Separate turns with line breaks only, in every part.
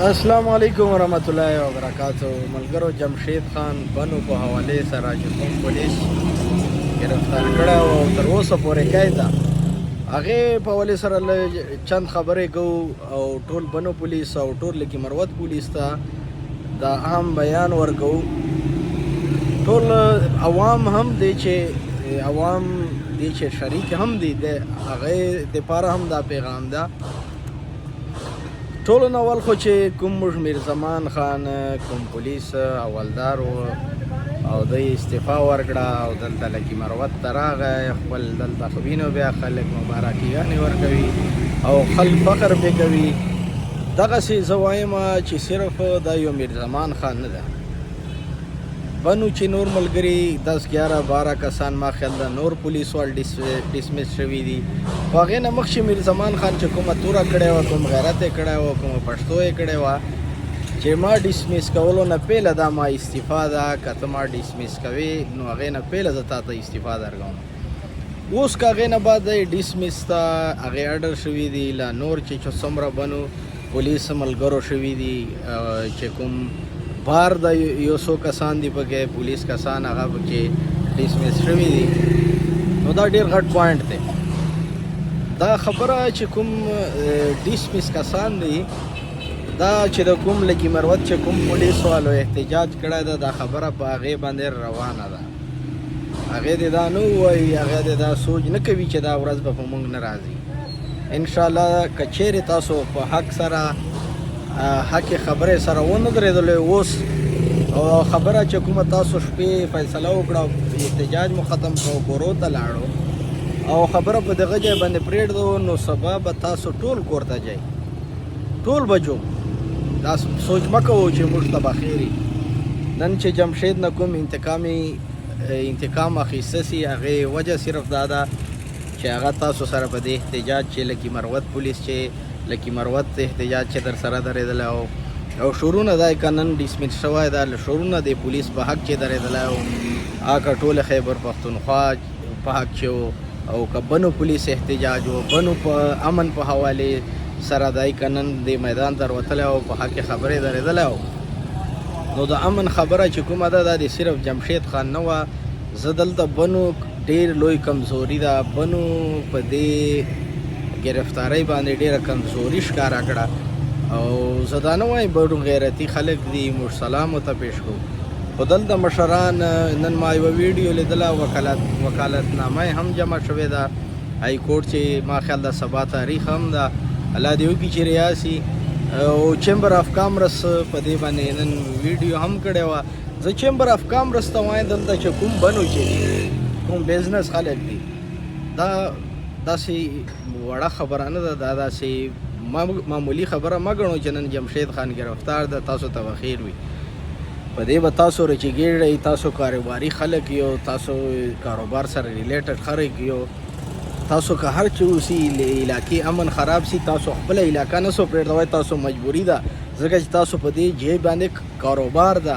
السلام علیکم ورحمۃ الله وبرکاتہ. ملګرو جمشید خان بنو په حواله سره چې کوم پولیس گرفتار کړی او تر اوسه پورې قید ده هغې په حوالې سره چند خبرې کوو او ټول بنو پولیس او ټول لکي مروت پولیس ته د عام بیان ورکوو. ټول عوام هم دی چې عوام دی چې شریک هم دی د هغې دپاره هم دا پیغام ده. ټولو نه اول خو چې کوم موږ میرزمان خان کوم پولیس اولدار او دی استعفا ورکړه او دلته لکي مروت ته راغی، خپل دلته خو وینو بیا خلک مبارکیګانې ورکوي او خلک فخر پرې کوي. دغسې زه وایم چې صرف دا یو میرزمان خان نه ده، بنو چې نور ملګري 10 11 12 کسان ما خیال ده نور پولیس وال ډسمس شوي دي. خو هغې نه مخکې میرزمان خان چې کومه توره کړې وه، کوم غیرت یې کړی وه، کومه پښتو یې کړې وه چې ما ډسمس کولو نه پهله دا ما استعفا ده، که ته ما ډسمس کوې نو هغې نه پهله زه تا ته استعفا درکوم. اوس که هغې نه بعد ډسمس ته هغې اډر شوي دي لا نور چې څومره بنو پولیس ملګرو شوي دي چې کوم بار د یو څو کسان دي پکې پولیس کسان هغه پکې ډسمس شوي دي. نو دا ډېر غټ پوینټ دی. دا خبره چې کوم ډسمس کسان دي دا چې د کوم لکي مروت چې کوم پولیس والو احتجاج کړی ده دا خبره په هغې باندې روانه ده. هغې دې دا نه ووایي، هغې دې دا سوچ نه کوي چې دا ورځ به په موږ نه راځي. انشاءالله که چیرې تاسو په حق سره حق خبرې سره ونه درېدلی اوس او خبره چې کومه تاسو شپې فیصله وکړه احتجاج مو ختم کړو کورو ته لاړو او خبره په دغه ځای باندې پرېږدو نو سبا به تاسو ټول کور ته ځئ، ټول به ځو. دا سوچ مه کوو چې موږ ته به خیر وي. نن چې جمشید نه کوم انتقام اخیسته سي هغې وجه صرف دا ده چې هغه تاسو سره په دې احتجاج چې لکي مروت پولیس چې لکي مروت احتجاج چې در سره درېدلی او شورونه دا که نن ډسمس شوی دا شورونه د پولیس په حق چې درېدلی هغه ټول خیبر پښتونخوا په حق چې او که بنو پولیس احتجاج و بنو په امن په حوالې سره دی که نن د میدان ته وتلی او په حق خبرې درېدلی نو د امن خبره چې کومه ده دا د صرف جمشید خان نه وه. زه دلته بنو ډېر لوی کمزوري ده، بنو په دې گرفتاری باندې ډیره کمزوري ښکاره کړه او زه دا نه وایم بډو غیرتي خلک دي موږ سلام ورته پیش کوو. خو دلته مشران نن ما یوه ویډیو لیدله وکالتنامه هم جمع شوې ده های کورټ چې ما خیال ده سبا تاریخ هم ده الله دې وکړي چې ریاسي او چیمبر آف کامرس په دې باندې نن ویډیو هم کړې وه. زه چیمبر آف کامرس ته وایم دلته چې کوم بنو چې دي کوم بزنس خلک دي دا داسې وړه خبره نه ده، دا داسې معمولي خبره مه ګڼو چې نن جمشید خان گرفتار ده تاسو ته به خیر وي. په دې به تاسو رچېږئ، تاسو کاروباري خلک یو، تاسو کاروبار سره ریلیټډ خلک یو، تاسو که هر څه اوسي علاقې امن خراب سي تاسو خپله علاقه نه سو پرېږدوئ، تاسو مجبوري ده ځکه چې تاسو په دې ځای باندې کاروبار ده،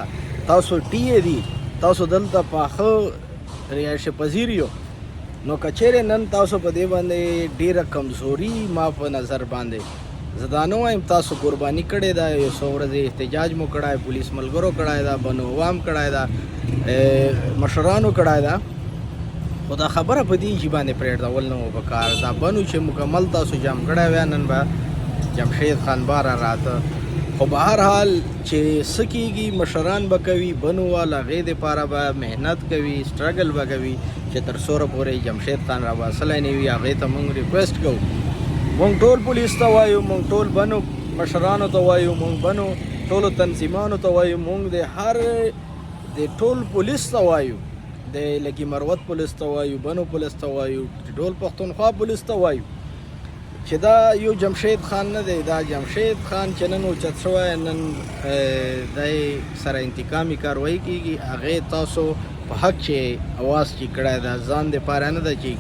تاسو ټیې دي، تاسو دلته پاخه رهایش پذیر یو. نو که چیرې نن تاسو په دې باندې ډیره کمزوري ما په نظر باندې زه دا نه وایم تاسو قرباني کړې ده، یو څو ورځې احتجاج مو کړی، پولیس ملګرو کړی ده، بنو عوام کړی ده، مشرانو کړی ده، خو دا خبره په دې ژي باندې پرېږدول نه و پکار. دا بنو چې مکمل تاسو جام کړی وی نن به جمشید خان باره راته. خو به هر حال چې څه کېږي مشران به کوي، بنو وال هغې دپاره به محنت کوي، سټرګل به کوي چې تر څوره پورې جمشید خان را باسلی نه وي. هغې ته موږ ریکویسټ کوو، موږ ټول پولیس ته وایو، موږ ټول بنو مشرانو ته وایو، موږ بنو ټولو تنظیمانو ته وایو، موږ د ټول پولیس ته وایو، د لکي مروت پولیس ته وایو، بنو پولیس ته وایو، ټول پښتونخوا پولیس ته وایو چې دا یو جمشید خان نه دی، دا جمشید خان چې نن اوچت شوی، نن دی سره انتقامي کاروایي کېږي. هغې تاسو په حق چې اواز چې کړی ده ځان دپاره نه ده چې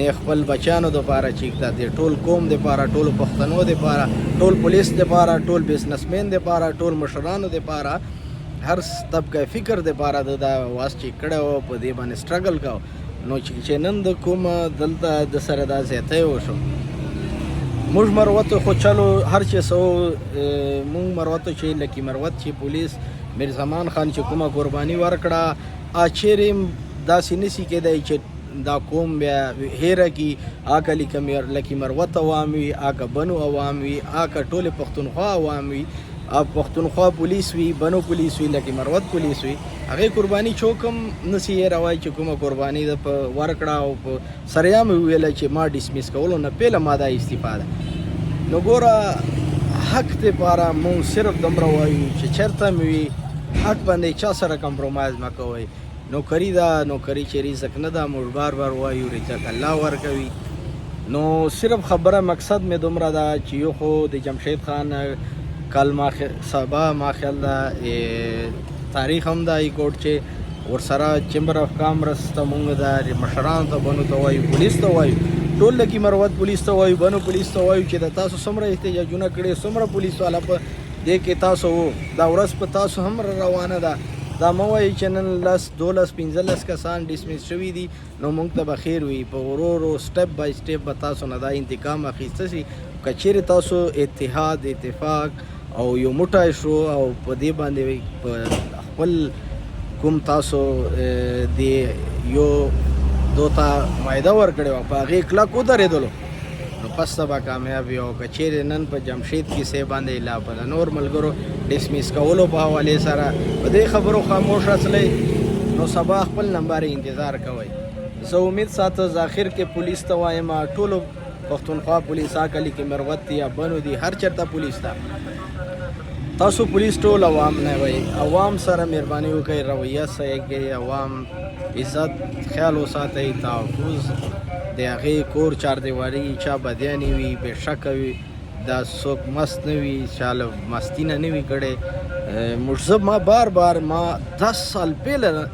نه خپل بچیانو دپاره چې دا د ټول قوم دپاره، ټولو پښتنو دپاره، ټول پولیس دپاره، ټول بزنسمین دپاره، ټول مشرانو دپاره، هر طبقه فکر دپاره د دا اواز چې کړی و په دې باندې سټرګل کوو. نو چې نن د کومه دلته د سره دا زیاتی وشو موږ مروت خو چلو هر چې سو موږ مروت چې لکه مروت چې پولیس میرزمان خان چې کومه قرباني ورکړه اچېرم داسې نسی کېدای چې دا قوم بیا هیره کی آکه لکه مروت عوام وي آکه بنو عوام وي آکه ټول پښتونخوا عوام وي پښتونخوا پولیس وي بنو پولیس وي لکه مروت پولیس وي هغې قرباني چوکم نسی هیروای چې کومه قرباني ده په ورکړه او په سریام ویله چې ما ډسمیس کولو نه پهله ما دا استفاده نو ګوره حق دپاره مونږ صرف دومره وایو چې چېرته مې وي حق باندې چا سره کمپرومایز مه کوئ نوکري ده نوکري چې رزق نه ده موږ بار بار وایو رزق الله ورکوي نو صرف خبره مقصد مې دومره ده چې یو خو د جمشید خان کل سبا ما خیال ده تاریخ هم ده کورټ چې ورسره چمبر اف کامرس ته مونږ د مشرانو ته بنو ته وایو پولیس ته وایو ټول لکه مروت پولیس ته وایو بنو پولیس ته وایو چې د تاسو څومره احتجاجونه کړي څومره پولیس والا په دې کې تاسو دا ورځ په تاسو هم روانه ده دا مه وایي چې نن 10 12 15 کسان ډسمیس شوي دي نو موږ ته به خیر وي په ورو ورو سټپ بای سټپ به تاسو نه دا انتقام اخیسته شي که چیرې تاسو اتحاد اتفاق او یو موټی شو او په دې باندې په خپل کوم تاسو د یو دوته معاهده ورکړې وه په هغې کلک ودرېدلو نو پس ته به کامیاب وي او که چیرې نن په جمشید کیسې باندې لا په د نور ملګرو ډسمیس کولو په حوالې سره په دې خبرو خاموش اصلی نو سبا خپل نمبر انتظار کوئ زه امید ساته ذاخر کې پولیس ته وایم ټولو پښتونخوا پولیس آکلی کې مروت دي یا بنو دي هر چېرته پولیس ته تاسو پولیس ټول عوام نه وئ عوام سره مهرباني وکئ رویه صحیح کړئ عوام عزت خیال وساتئ تحفظ د هغې کور چاردیواري چا بدیانې وي بېشکه وي دا څوک مست نه وي چا له مستي نه وي کړی موږ ما بار بار ما 10 سال پهله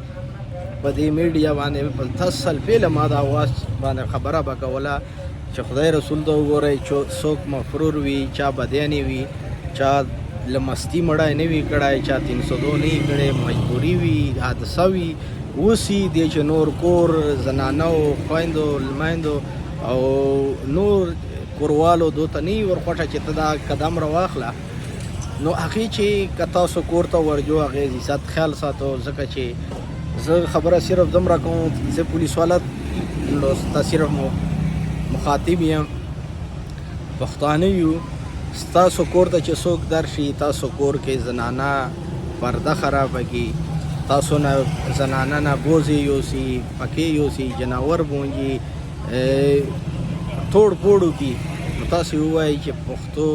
په دې میډیا باندې په 10 سال پهله ما د اواز باندې خبره به کوله چې خدای رسول ته وګورئ چې څوک مفرور وي چا بدیانې وي چا له مستي مړی نه وي کړی چا 302 نه وي کړی مجبوري وي حادثه وي اوسي دی چې نور کور زنانو خویندو لمیندو او نور کوروالو دوته نه وي ورخوښه چې ته دا قدم راواخله نو هغې چې که تاسو کور ته ورجو هغې عزت خیال ساتو ځکه چې زه خبره صرف دومره کوم زه پولیس والا ته صرف مخاطب یم پښتانه یو ستاسو کور ته چې څوک درشي تاسو کور کې زنانه پرده خرابه کړي تاسو نه زنانه نه بوزې یوسي پکې یوسي جناور بونجي توړ پوړ وکړي نو تاسو ووایئ چې پښتو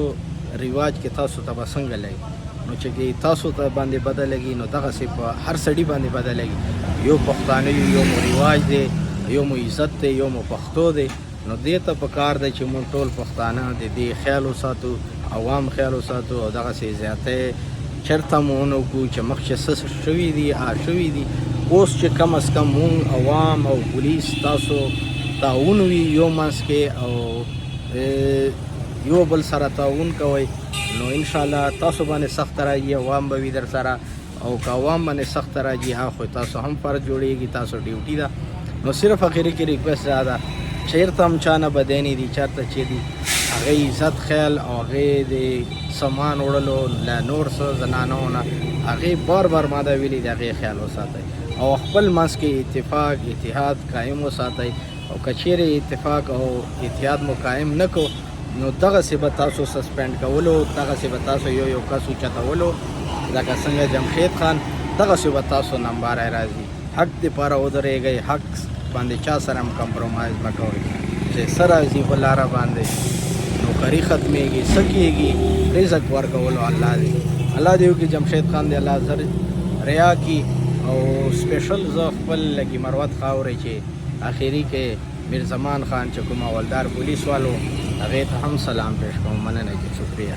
رواج کې تاسو ته به څنګه لګي نو چې تاسو ته باندې بده لګي نو دغسې په هر سړي باندې بده لګي یو پښتانه یو مو رواج دی یو مو عزت دی یو مو پښتو دی نو دې ته پکار دی چې موږ ټول پښتانه د دې خیال وساتو عوام خیال وساتو او دغسې زیاتی چېرته مو ونه وکړو چې مخکې څه شوي دي شوي دي اوس چې کم از کم مونږ عوام او پولیس تاسو تعاون وي یو منځ کې او یو بل سره تعاون کوئ نو انشاءالله تاسو باندې سخت راځي عوام به وي در سره او که عوام باندې سخت راځي خو تاسو هم فرض جوړېږي تاسو ډیوټي ده نو صرف اخري کې ریکویسټ دا ده چېرته هم چا نه بدیانې دي چېرته چې دي هغې عزت خیال او هغې د سامان وړلو له نور څه زنانو نه هغې بار بار ما دا ویلي د هغې خیال وساتئ او خپل منځ کې اتفاق اتحاد قایم وساتئ او که چیرې اتفاق او اتحاد مو قایم نه کو نو دغسې به تاسو سسپینډ کولو دغسې به تاسو یو کس اوچتولو لکه څنګه جمشید خان دغسې به تاسو نمباری راځي حق دپاره ودرېږئ حق باندې چا سره هم کمپرومایز مه کوئ چې څه راځي په لاره باندې نوکري ختمېږي څه کېږي رزق ورکولو الله دی الله دې وکړي جمشید خان دې الله زر ریا کړي او سپیشل زه خپل لکي مروت خاورې چې اخري کې میرزمان خان چې کوم حوالدار پولیس والو هغې ته هم سلام پیش کوم مننه چې شکریه